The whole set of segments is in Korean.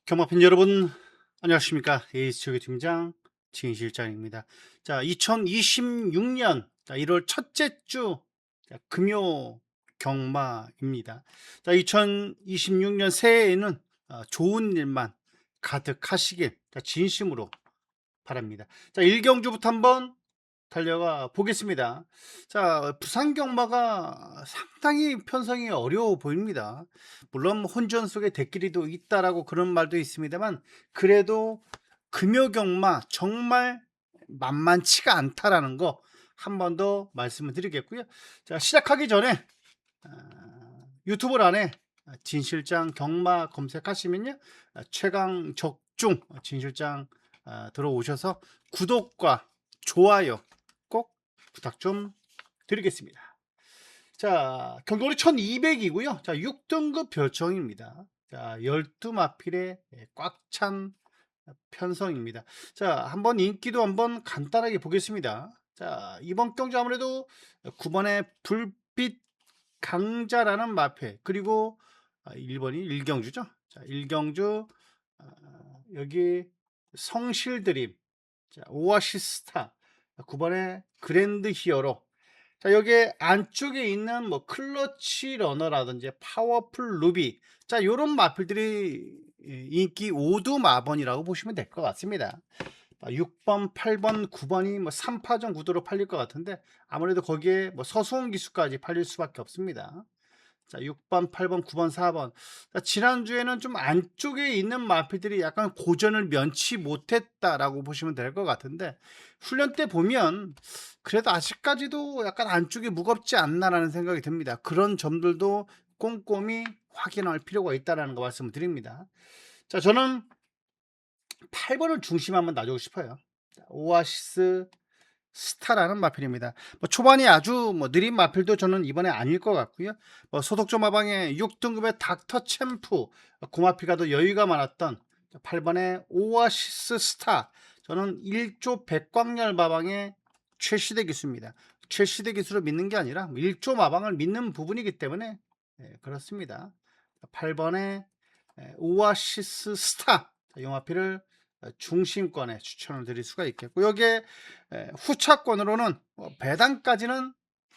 경마팬 여러분, 안녕하십니까? 에이스초교 팀장 진실장입니다. 자, 2026년 1월 첫째 주 금요 경마입니다. 자, 2026년 새해에는 좋은 일만 가득하시길 진심으로 바랍니다. 자, 1경주부터 한번 달려가 보겠습니다. 자, 부산 경마가 상당히 편성이 어려워 보입니다. 물론 뭐 혼전 속에 대끼리도 있다라고 그런 말도 있습니다만, 그래도 금요 경마 정말 만만치가 않다라는 거 한 번 더 말씀을 드리겠고요. 자, 시작하기 전에 유튜브 안에 진실장 경마 검색하시면요, 최강 적중 진실장 들어오셔서 구독과 좋아요 꼭 부탁 좀 드리겠습니다. 자, 경돌이 1200이고요. 자, 6등급 별정입니다. 자, 12마필에 꽉 찬 편성입니다. 자, 한번 인기도 한번 간단하게 보겠습니다. 자, 이번 경주 아무래도 9번에 불빛 강자라는 마패, 그리고 1번이 일경주죠. 자, 일경주, 여기 성실드림, 자, 오아시스타, 9번에 그랜드 히어로. 자, 여기에 안쪽에 있는 뭐 클러치 러너라든지 파워풀 루비, 자, 요런 마필들이 인기 5두 마번이라고 보시면 될 것 같습니다. 6번, 8번, 9번이 뭐 3파전 구도로 팔릴 것 같은데, 아무래도 거기에 뭐 서수원 기수까지 팔릴 수밖에 없습니다. 자, 6번, 8번, 9번, 4번. 자, 지난주에는 좀 안쪽에 있는 마필들이 약간 고전을 면치 못했다라고 보시면 될 것 같은데, 훈련 때 보면 그래도 아직까지도 약간 안쪽이 무겁지 않나라는 생각이 듭니다. 그런 점들도 꼼꼼히 확인할 필요가 있다는 거 말씀을 드립니다. 자, 저는 8번을 중심 한번 놔주고 싶어요. 오아시스 스타라는 마필입니다. 뭐 초반이 아주 뭐 느린 마필도 저는 이번에 아닐 것 같고요. 뭐 소독조 마방의 6등급의 닥터 챔프, 고마피가 더 여유가 많았던 8번의 오아시스 스타, 저는 1조 백광열 마방의 최시대 기수입니다. 최시대 기수로 믿는 게 아니라 1조 마방을 믿는 부분이기 때문에 그렇습니다. 8번의 오아시스 스타, 용마피를 중심권에 추천을 드릴 수가 있겠고, 여기에 후차권으로는 배당까지는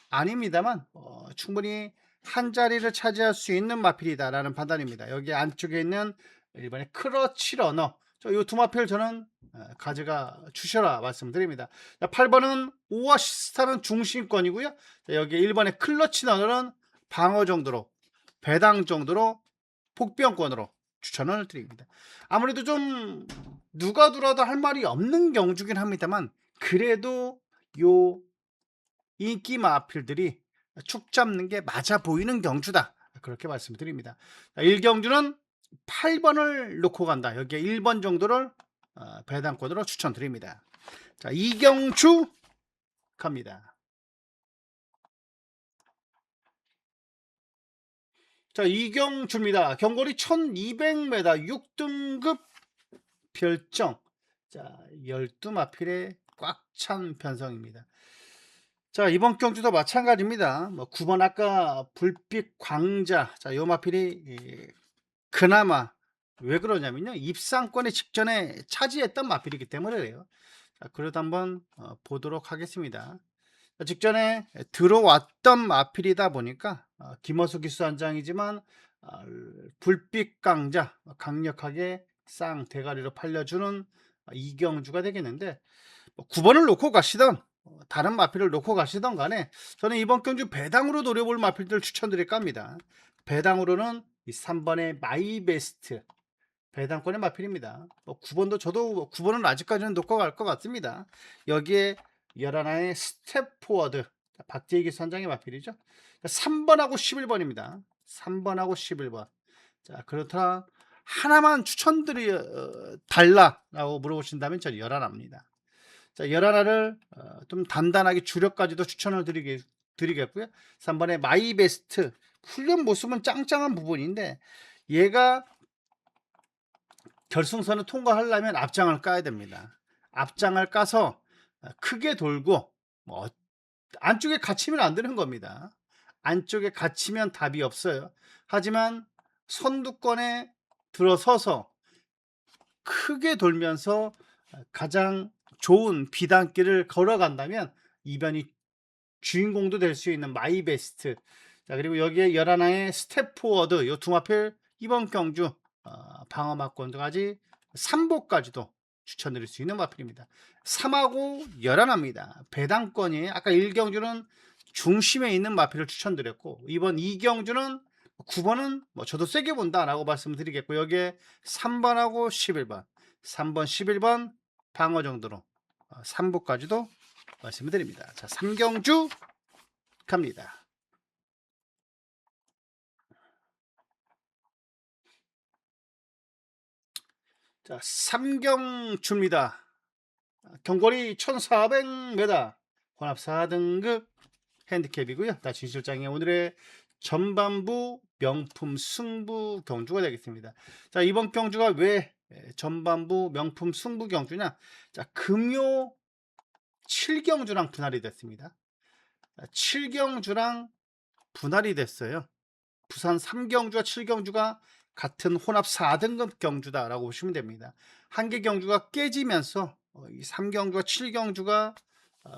아닙니다만 충분히 한 자리를 차지할 수 있는 마필이다라는 판단입니다. 여기 안쪽에 있는 일본의 크러치 러너, 이 두 마필 저는 가져가 주셔라 말씀드립니다. 8번은 오아시스타는 중심권이고요. 여기 1번의 클러치 러너는 방어 정도로, 배당 정도로, 복병권으로 추천을 드립니다. 아무래도 좀 누가 들어도 할 말이 없는 경주긴 합니다만, 그래도 요 인기 마필들이 축 잡는 게 맞아 보이는 경주다, 그렇게 말씀드립니다. 1경주는 8번을 놓고 간다. 여기에 1번 정도를 배당권으로 추천드립니다. 자, 2경주 갑니다. 자, 2경주입니다. 경거리 1200m 6등급 별정. 자, 12마필에 꽉 찬 편성입니다. 자, 이번 경주도 마찬가지입니다. 뭐 9번 아까 불빛 광자. 자, 요 마필이 그나마 왜 그러냐면요, 입상권의 직전에 차지했던 마필이기 때문에 그래요. 자, 그래도 한번 보도록 하겠습니다. 직전에 들어왔던 마필이다 보니까 김어수 기수단장이지만 불빛 강자, 강력하게 쌍 대가리로 팔려주는 이경주가 되겠는데, 9번을 놓고 가시던 다른 마필을 놓고 가시던 간에 저는 이번 경주 배당으로 노려볼 마필들 추천드릴까 합니다. 배당으로는 이 3번의 마이베스트, 배당권의 마필입니다. 9번도 저도 9번은 아직까지는 놓고 갈 것 같습니다. 여기에 11하의 스텝포워드, 박재기 선장의 마필이죠. 3번하고 11번입니다. 3번하고 11번. 자, 그렇다 하나만 추천드리 달라라고 물어보신다면 저는 11합니다. 자, 11화를 좀 단단하게 주력까지도 추천을 드리겠고요. 3번에 마이베스트, 훈련 모습은 짱짱한 부분인데, 얘가 결승선을 통과하려면 앞장을 까야 됩니다. 앞장을 까서 크게 돌고, 뭐 안쪽에 갇히면 안 되는 겁니다. 안쪽에 갇히면 답이 없어요. 하지만 선두권에 들어서서 크게 돌면서 가장 좋은 비단길을 걸어간다면 이변이 주인공도 될 수 있는 마이베스트. 자, 그리고 여기에 11항의 스텝포워드, 요 두마필 이번 경주 방어 막권까지 3보까지도 추천드릴 수 있는 마필입니다. 3하고 11합니다. 배당권이 아까 1경주는 중심에 있는 마필을 추천드렸고, 이번 2경주는 9번은 뭐 저도 세게 본다라고 말씀드리겠고, 여기에 3번하고 11번, 3번, 11번 방어 정도로 3보까지도 말씀을 드립니다. 자, 3경주 갑니다. 자, 3경주입니다. 경거리 1400m, 혼합 4등급 핸디캡이고요. 자, 진실장의 오늘의 전반부 명품 승부 경주가 되겠습니다. 자, 이번 경주가 왜 전반부 명품 승부 경주냐? 자, 금요 7경주랑 분할이 됐습니다. 7경주랑 분할이 됐어요. 부산 3경주와 7경주가 같은 혼합 4등급 경주다라고 보시면 됩니다. 한 개 경주가 깨지면서 이 3경주와 7경주가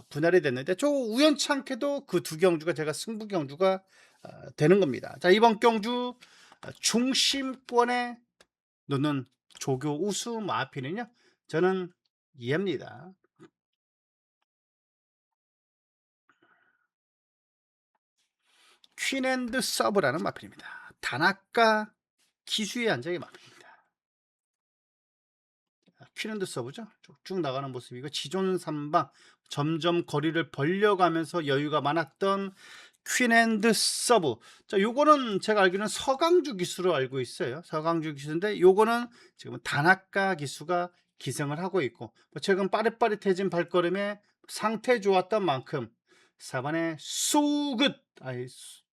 분할이 됐는데, 저 우연찮게도 그 두 경주가 제가 승부 경주가 되는 겁니다. 자, 이번 경주 중심권에 놓는 조교 우수 마필은요, 저는 이해입니다. 퀸앤드 서브라는 마필입니다. 다나카 기수의 안장의 마필입니다. 퀸앤드 서브죠. 쭉쭉 나가는 모습이고, 지존 3방 점점 거리를 벌려가면서 여유가 많았던 퀸앤드 서브. 자, 요거는 제가 알기로는 서강주 기수로 알고 있어요. 서강주 기수인데, 요거는 지금 다나카 기수가 기승을 하고 있고, 최근 빠릿빠릿해진 발걸음에 상태 좋았던 만큼 4번에 소굿,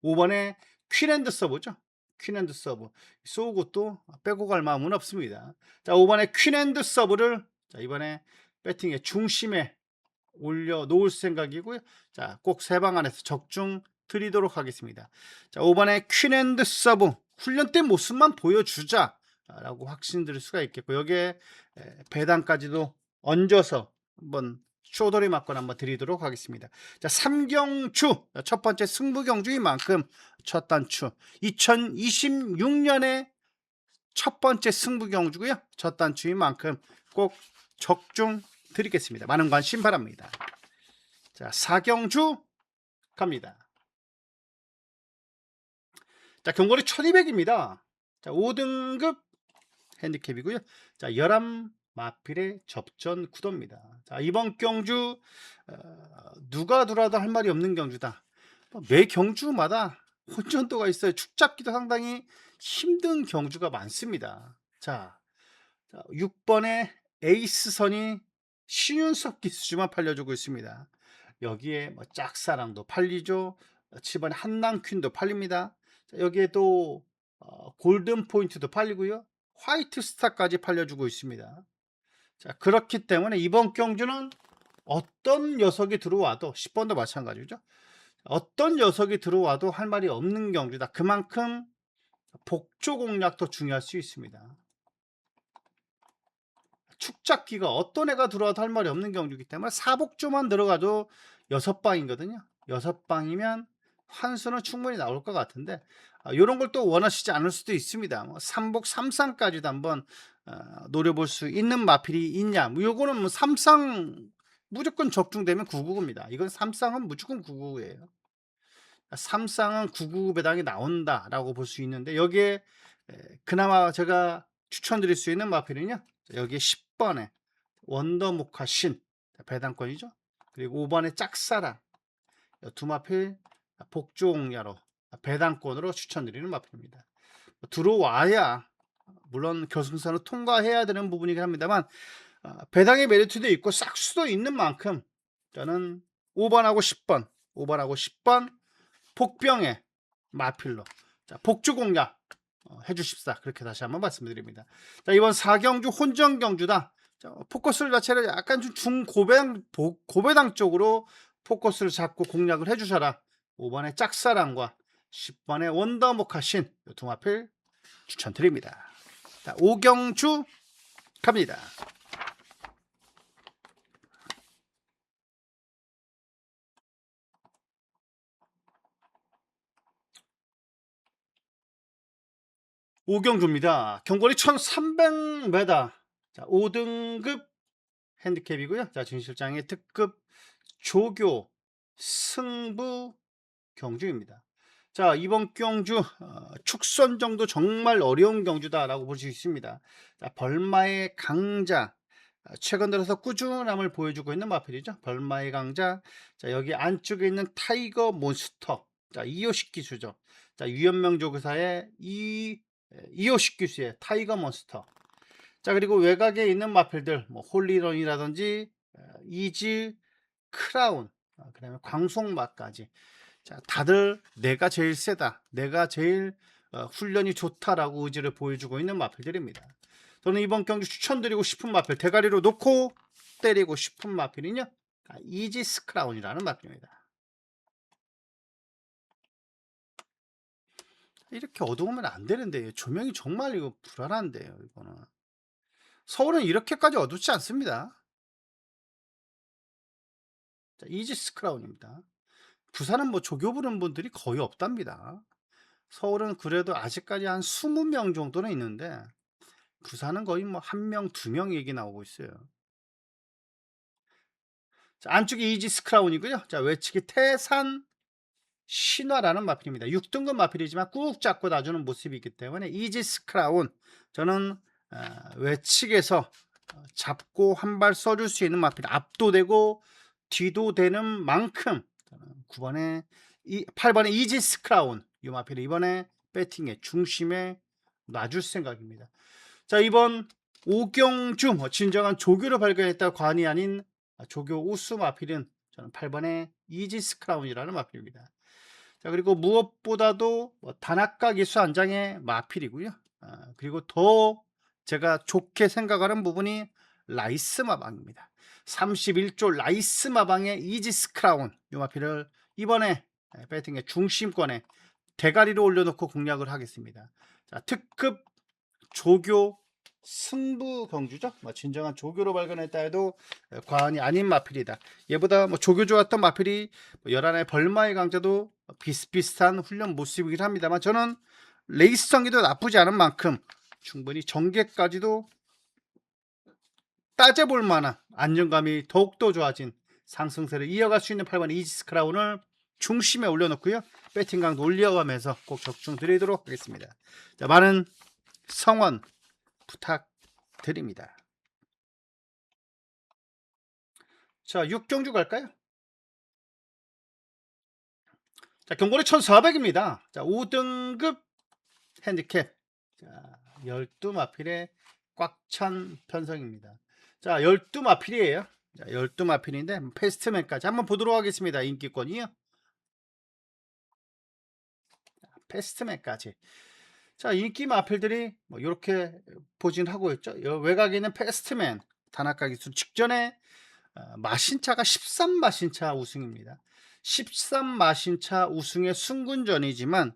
5번에 퀸앤드 서브죠. 퀸앤드 서브, 소굿도 빼고 갈 마음은 없습니다. 자, 5번에 퀸앤드 서브를 자, 이번에 배팅의 중심에 올려 놓을 생각이고요. 자, 꼭 세 방 안에서 적중 드리도록 하겠습니다. 자, 5번에 퀸앤드 서브 훈련 때 모습만 보여주자 라고 확신드릴 수가 있겠고, 여기에 배당까지도 얹어서 한번 쇼돌이 맞건 한번 드리도록 하겠습니다. 자, 3경주 첫 번째 승부 경주인 만큼 첫 단추 2026년에 첫 번째 승부 경주고요. 첫 단추인 만큼 꼭 적중 드리겠습니다. 많은 관심 바랍니다. 자, 4경주 갑니다. 자, 경거리 1200입니다. 자, 5등급 핸디캡이고요. 자, 11 마필의 접전 구도입니다. 자, 이번 경주 누가 들어와도 할 말이 없는 경주다. 매 경주마다 혼전도가 있어요. 축 잡기도 상당히 힘든 경주가 많습니다. 자, 6번의 에이스선이 신윤석 기수주만 팔려주고 있습니다. 여기에 뭐 짝사랑도 팔리죠. 7번의 한남퀸도 팔립니다. 자, 여기에 또 골든 포인트도 팔리고요. 화이트 스타까지 팔려주고 있습니다. 자, 그렇기 때문에 이번 경주는 어떤 녀석이 들어와도 10번도 마찬가지죠. 어떤 녀석이 들어와도 할 말이 없는 경주다. 그만큼 복조 공략도 중요할 수 있습니다. 축잡기가 어떤 애가 들어와도 할 말이 없는 경주이기 때문에 사복조만 들어가도 6방이거든요. 6방이면 환수는 충분히 나올 것 같은데, 이런 걸 또 원하시지 않을 수도 있습니다. 뭐 3복 3상까지도 한번 노려볼 수 있는 마필이 있냐. 뭐 요거는 뭐 3상 무조건 적중되면 999입니다. 이건 3상은 무조건 999예요. 3쌍은 999 배당이 나온다라고 볼 수 있는데, 여기에 그나마 제가 추천드릴 수 있는 마필은요, 여기에 10번에 원더모카 신 배당권이죠. 그리고 5번에 짝사랑, 두 마필 복종야로 배당권으로 추천드리는 마필입니다. 들어와야 물론 결승선을 통과해야 되는 부분이긴 합니다만, 배당의 메리트도 있고 싹수도 있는 만큼 저는 5번하고 10번, 5번하고 10번 복병의 마필로 자, 복주 공략 해주십사, 그렇게 다시 한번 말씀드립니다. 자, 이번 4경주 혼전 경주다. 자, 포커스를 자체를 약간 좀 고배당 쪽으로 포커스를 잡고 공략을 해주셔라. 5번의 짝사랑과 10번의 원더모카신 두 마필 추천드립니다. 자, 5경주 갑니다. 오경주입니다. 경거리 1300m. 자, 5등급 핸디캡이고요. 자, 진실장의 특급 조교 승부 경주입니다. 자, 이번 경주 축선 정도 정말 어려운 경주다라고 볼 수 있습니다. 자, 벌마의 강자, 최근 들어서 꾸준함을 보여주고 있는 마필이죠. 벌마의 강자. 자, 여기 안쪽에 있는 타이거 몬스터. 자, 이호식 기수죠. 자, 유연명 조교사의 이호식 기수의 타이거 몬스터. 자, 그리고 외곽에 있는 마필들, 뭐 홀리런이라든지 이지 크라운, 그다음에 광속마까지. 자, 다들 내가 제일 세다, 내가 제일 훈련이 좋다라고 의지를 보여주고 있는 마필들입니다. 저는 이번 경기 추천드리고 싶은 마필, 대가리로 놓고 때리고 싶은 마필은요, 이지스 크라운이라는 마필입니다. 이렇게 어두우면 안 되는데, 조명이 정말 이거 불안한데요. 이거는 서울은 이렇게까지 어둡지 않습니다. 자, 이지스 크라운입니다. 부산은 뭐 조교 부르는 분들이 거의 없답니다. 서울은 그래도 아직까지 한 20명 정도는 있는데, 부산은 거의 뭐 1명, 2명 얘기 나오고 있어요. 자, 안쪽이 이지스 크라운이고요. 자, 외측이 태산 신화라는 마필입니다. 6등급 마필이지만 꾹 잡고 놔주는 모습이 있기 때문에 이지스 크라운, 저는 외측에서 잡고 한 발 써줄 수 있는 마필, 압도되고 뒤도 되는 만큼 9번에 8번에 이지스 크라운, 이 마필을 이번에 배팅의 중심에 놔줄 생각입니다. 자, 이번 오경주, 진정한 조교를 발견했다 관이 아닌 조교 우수 마필은 저는 8번에 이지스 크라운이라는 마필입니다. 자, 그리고 무엇보다도 다나카 기수 안장의 마필이고요. 그리고 더 제가 좋게 생각하는 부분이 라이스 마방입니다. 31조 라이스 마방의 이지스 크라운, 이 마필을 이번에 배팅의 중심권에 대가리로 올려놓고 공략을 하겠습니다. 자, 특급 조교 승부 경주죠. 진정한 조교로 발견했다 해도 과언이 아닌 마필이다. 얘보다 조교 좋았던 마필이 11의 벌마의 강자도 비슷비슷한 훈련 모습이긴 합니다만, 저는 레이스 전기도 나쁘지 않은 만큼 충분히 전개까지도 따져볼 만한 안정감이 더욱더 좋아진 상승세를 이어갈 수 있는 8번 이지스 크라운을 중심에 올려놓고요. 배팅 강도 올려가면서 꼭 적중 드리도록 하겠습니다. 자, 많은 성원 부탁드립니다. 자, 6경주 갈까요? 자, 경고리 1400입니다. 자, 5등급 핸디캡. 자, 12마필의 꽉 찬 편성입니다. 자, 12마필이에요. 자, 12마필인데 패스트맨까지 한번 보도록 하겠습니다. 인기권이요. 패스트맨까지. 자, 인기 마필들이 이렇게 포진하고 있죠. 외곽에 있는 패스트맨, 다나카 기수 직전에 마신차가 13마신차 우승입니다. 13마신차 우승의 승군전이지만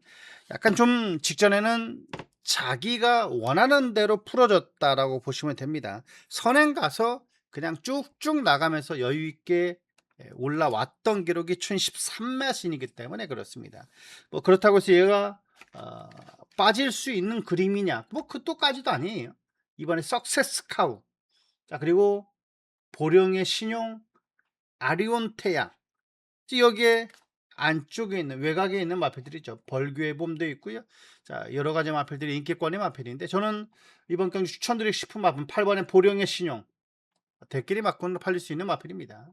약간 좀 직전에는 자기가 원하는 대로 풀어졌다라고 보시면 됩니다. 선행 가서 그냥 쭉쭉 나가면서 여유있게 올라왔던 기록이 1013마신이기 때문에 그렇습니다. 그렇다고 해서 얘가 빠질 수 있는 그림이냐, 그 또까지도 아니에요. 이번에 석세스 카우, 자, 그리고 보령의 신용, 아리온 태양, 여기에 안쪽에 있는 외곽에 있는 마필들이죠. 벌교의 봄도 있고요. 자, 여러 가지 마필들이 인기권의 마필인데, 저는 이번 경기 추천드리고 싶은 마필은 8번의 보령의 신용, 대끼리 맞고는 팔릴 수 있는 마필입니다.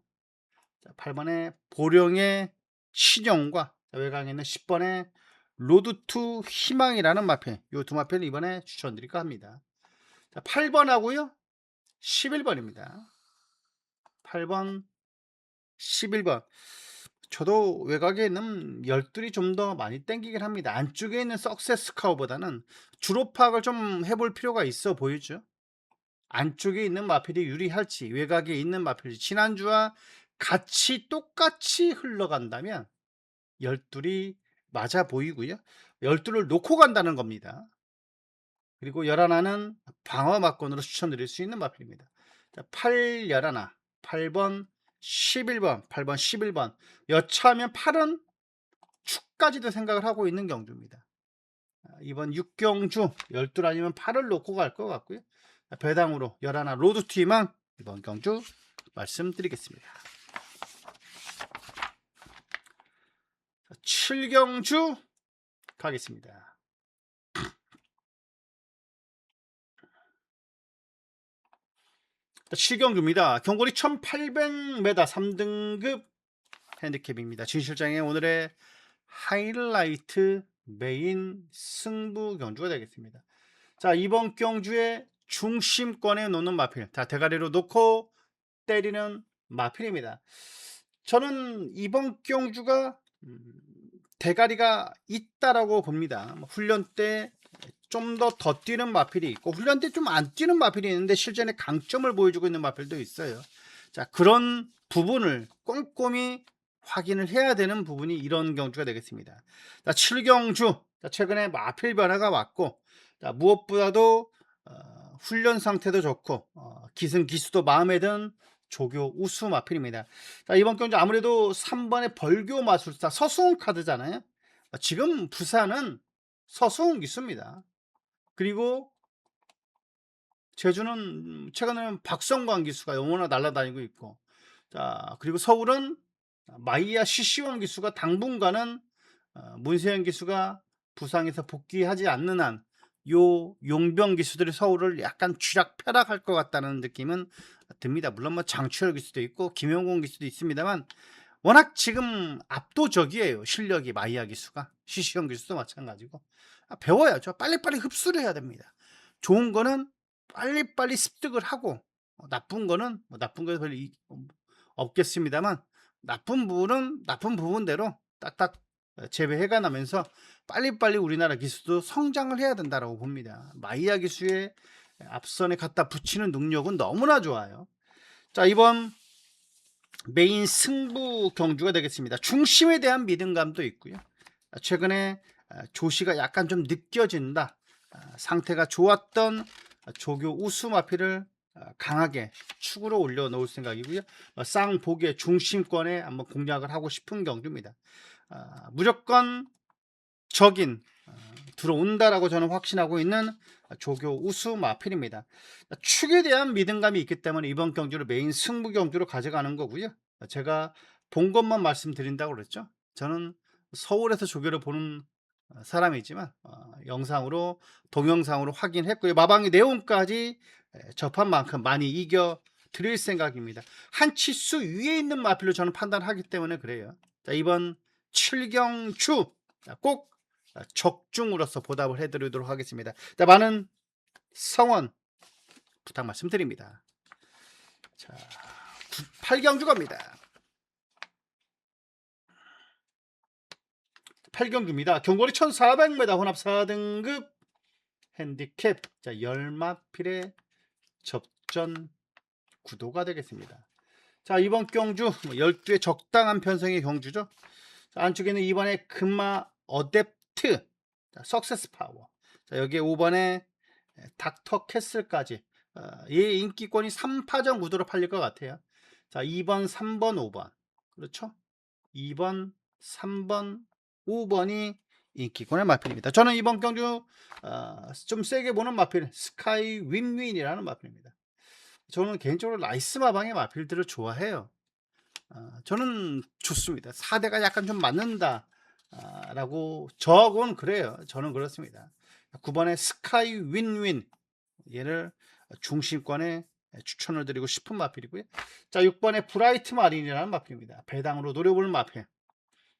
자, 8번의 보령의 신용과 외곽에 있는 10번의 로드 투 희망이라는 마필, 이 두 마필을 이번에 추천드릴까 합니다. 자, 8번하고요 11번입니다. 8번 11번, 저도 외곽에 있는 열둘이 좀 더 많이 땡기긴 합니다. 안쪽에 있는 석세스 카우보다는 주로 파악을 좀 해볼 필요가 있어 보이죠. 안쪽에 있는 마필이 유리할지, 외곽에 있는 마필이 지난주와 같이 똑같이 흘러간다면 열둘이 맞아 보이고요. 열둘을 놓고 간다는 겁니다. 그리고 열하나는 방어 막건으로 추천드릴 수 있는 마필입니다. 자, 8 열하나, 8번, 11번, 8번, 11번. 여차하면 8은 축까지도 생각을 하고 있는 경주입니다. 이번 6경주 12 아니면 8을 놓고 갈 것 같고요. 배당으로 열하나 로드투이만 이번 경주 말씀드리겠습니다. 7경주 가겠습니다. 7경주입니다. 경거리 1800m 3등급 핸디캡입니다. 진실장의 오늘의 하이라이트 메인 승부 경주가 되겠습니다. 자, 이번 경주의 중심권에 놓는 마필, 다 대가리로 놓고 때리는 마필입니다. 저는 이번 경주가 대가리가 있다라고 봅니다. 훈련 때 좀 더 뛰는 마필이 있고, 훈련 때 좀 안 뛰는 마필이 있는데 실전에 강점을 보여주고 있는 마필도 있어요. 자, 그런 부분을 꼼꼼히 확인을 해야 되는 부분이 이런 경주가 되겠습니다. 자, 7경주, 최근에 마필 변화가 왔고, 자, 무엇보다도 훈련 상태도 좋고 기승기수도 마음에 든 조교 우수 마필입니다. 자, 이번 경주 아무래도 3번의 벌교 마술사 서수홍 카드잖아요. 지금 부산은 서수홍 기수입니다. 그리고 제주는 최근에는 박성광 기수가 영원히 날아다니고 있고, 자, 그리고 서울은 마이야 시시원 기수가 당분간은 문세현 기수가 부상에서 복귀하지 않는 한 요 용병 기수들이 서울을 약간 쥐락펴락할 것 같다는 느낌은 듭니다. 물론 뭐 장추열 기수도 있고 김용곤 기수도 있습니다만 워낙 지금 압도적이에요. 실력이 마이야 기수가. 시시현 기수도 마찬가지고. 배워야죠. 빨리빨리 흡수를 해야 됩니다. 좋은 거는 빨리빨리 습득을 하고 나쁜 거는 뭐 나쁜 거 별로 없겠습니다만 나쁜 부분은 나쁜 부분대로 딱딱 제외해가 나면서 빨리빨리 우리나라 기수도 성장을 해야 된다고 봅니다. 마이야 기수의 앞선에 갖다 붙이는 능력은 너무나 좋아요. 자, 이번 메인 승부 경주가 되겠습니다. 중심에 대한 믿음감도 있고요. 최근에 조시가 약간 좀 느껴진다. 상태가 좋았던 조교 우수 마필을 강하게 축으로 올려놓을 생각이고요. 쌍복의 중심권에 한번 공략을 하고 싶은 경주입니다. 무조건 적인 들어온다라고 저는 확신하고 있는 조교 우수 마필입니다. 축에 대한 믿음감이 있기 때문에 이번 경주를 메인 승부 경주로 가져가는 거고요. 제가 본 것만 말씀드린다고 그랬죠. 저는 서울에서 조교를 보는 사람이지만 영상으로 동영상으로 확인했고요. 마방의 내용까지 접한 만큼 많이 이겨 드릴 생각입니다. 한 치수 위에 있는 마필로 저는 판단하기 때문에 그래요. 자, 이번 7경주 꼭 적중으로서 보답을 해드리도록 하겠습니다. 자, 많은 성원 부탁 말씀드립니다. 자, 8경주 갑니다. 8경주입니다. 경거리 1400m 혼합 4등급 핸디캡. 자, 열마필의 접전 구도가 되겠습니다. 자, 이번 경주 12의 적당한 편성의 경주죠. 자, 안쪽에는 이번에 금마 어댑트, 자, 석세스 파워. 자, 여기에 5번에 닥터 캐슬까지 이 인기권이 3파전 구도로 팔릴 것 같아요. 자, 2번, 3번, 5번. 그렇죠? 2번, 3번, 5번이 인기권의 마필입니다. 저는 이번 경주 좀 세게 보는 마필 스카이 윈윈이라는 마필입니다. 저는 개인적으로 라이스 마방의 마필들을 좋아해요. 저는 좋습니다. 4대가 약간 좀 맞는다 라고 저하고는 그래요. 저는 그렇습니다. 9번의 스카이 윈윈, 얘를 중심권에 추천을 드리고 싶은 마필이고요. 자, 6번의 브라이트 마린이라는 마필입니다. 배당으로 노려볼 마필.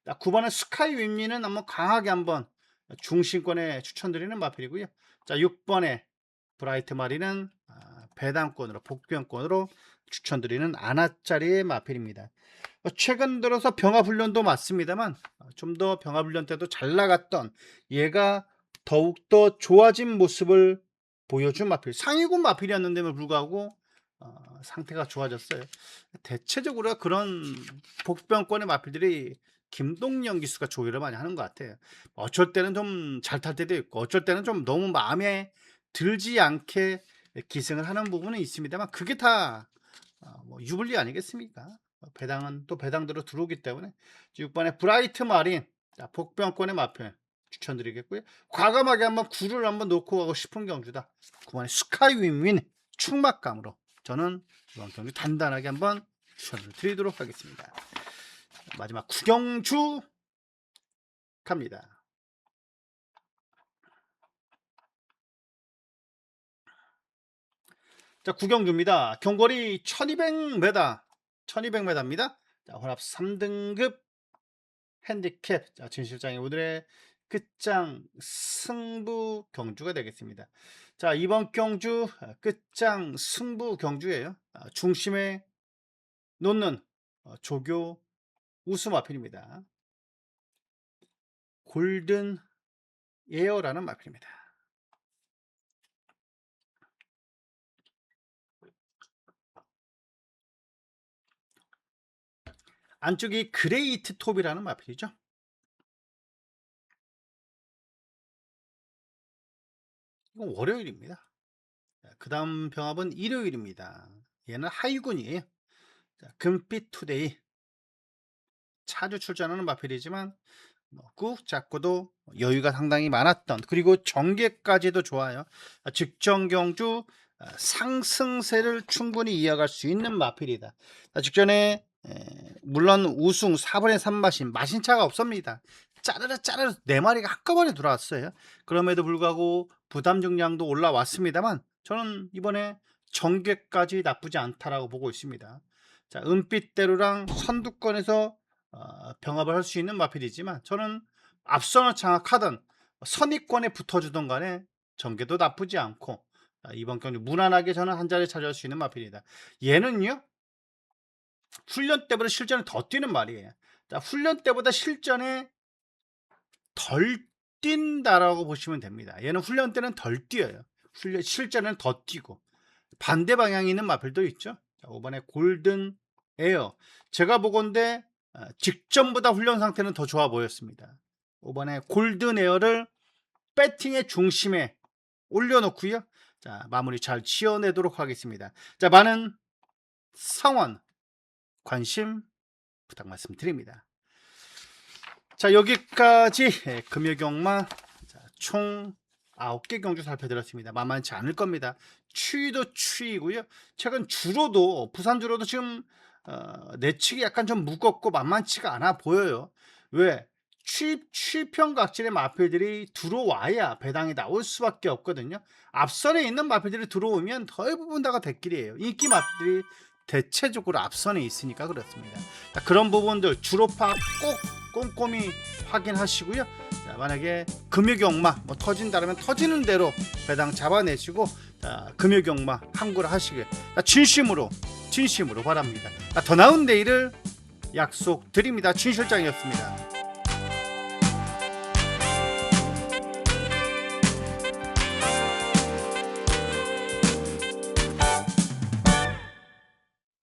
자, 9번의 스카이 윈윈은 한번 강하게 한번 중심권에 추천드리는 마필이고요. 자, 6번의 브라이트 마린은 배당권으로 복병권으로 추천드리는 아나짜리의 마필입니다. 최근 들어서 병합훈련도 맞습니다만 좀 더 병합훈련 때도 잘 나갔던 얘가 더욱더 좋아진 모습을 보여준 마필. 상위군 마필이었는데도 불구하고 상태가 좋아졌어요. 대체적으로 그런 복병권의 마필들이 김동영 기수가 조율을 많이 하는 것 같아요. 어쩔 때는 좀 잘 탈 때도 있고 어쩔 때는 좀 너무 마음에 들지 않게 기승을 하는 부분은 있습니다만 그게 다 뭐 유불리 아니겠습니까? 배당은 또 배당대로 들어오기 때문에 6번의 브라이트 마린, 자, 복병권의 마표 추천드리겠고요. 과감하게 한번 구를 한번 놓고 가고 싶은 경주다. 9번의 스카이 윈윈 충막감으로 저는 이번 경주 단단하게 한번 추천을 드리도록 하겠습니다. 마지막 구경주 갑니다. 자, 구경주입니다. 경거리 1200m, 1200m입니다. 자, 혼합 3등급 핸디캡. 자, 진 실장이 오늘의 끝장 승부 경주가 되겠습니다. 자, 이번 경주 끝장 승부 경주예요. 중심에 놓는 조교 우수 마필입니다. 골든 에어라는 마필입니다. 안쪽이 그레이트 톱이라는 마필이죠. 이건 월요일입니다. 그 다음 병합은 일요일입니다. 얘는 하위군이에요. 자, 금빛 투데이 자주 출전하는 마필이지만 꾹 잡고도 여유가 상당히 많았던, 그리고 전개까지도 좋아요. 직전 경주 상승세를 충분히 이어갈 수 있는 마필이다. 직전에 물론 우승 4분의 3 마신 차가 없습니다. 짜르르 짜르르 4마리가 한꺼번에 들어왔어요. 그럼에도 불구하고 부담 중량도 올라왔습니다만 저는 이번에 전개까지 나쁘지 않다라고 보고 있습니다. 자, 은빛대로랑 선두권에서 병합을 할 수 있는 마필이지만 저는 앞선을 장악하던 선입권에 붙어주던 간에 전개도 나쁘지 않고 이번 경기 무난하게 저는 한 자리 차지할 수 있는 마필이다. 얘는요, 훈련 때보다 실전에 더 뛰는 말이에요. 자, 훈련 때보다 실전에 덜 뛴다라고 보시면 됩니다. 얘는 훈련 때는 덜 뛰어요. 실전에는 더 뛰고. 반대 방향에 있는 마필도 있죠. 자, 5번에 골든 에어. 제가 보건대 직전보다 훈련 상태는 더 좋아 보였습니다. 5번에 골든 에어를 배팅의 중심에 올려놓고요. 자, 마무리 잘 지어내도록 하겠습니다. 자, 많은 성원, 관심 부탁 말씀드립니다. 자, 여기까지 금요경마 총 9개 경주 살펴드렸습니다. 만만치 않을 겁니다. 추위도 추위고요. 최근 주로도 부산 주로도 지금 내측이 약간 좀 무겁고 만만치가 않아 보여요. 왜? 취평각질의 마필들이 들어와야 배당이 나올 수밖에 없거든요. 앞선에 있는 마필들이 들어오면 대부분 다가 대길이에요. 인기 마필들이 대체적으로 앞선에 있으니까 그렇습니다. 자, 그런 부분들 주로파 꼭 꼼꼼히 확인하시고요. 자, 만약에 금요경마 터진다면 터지는 대로 배당 잡아내시고 금요경마 함구를 하시길 진심으로 바랍니다. 더 나은 내일을 약속드립니다. 진 실장이었습니다.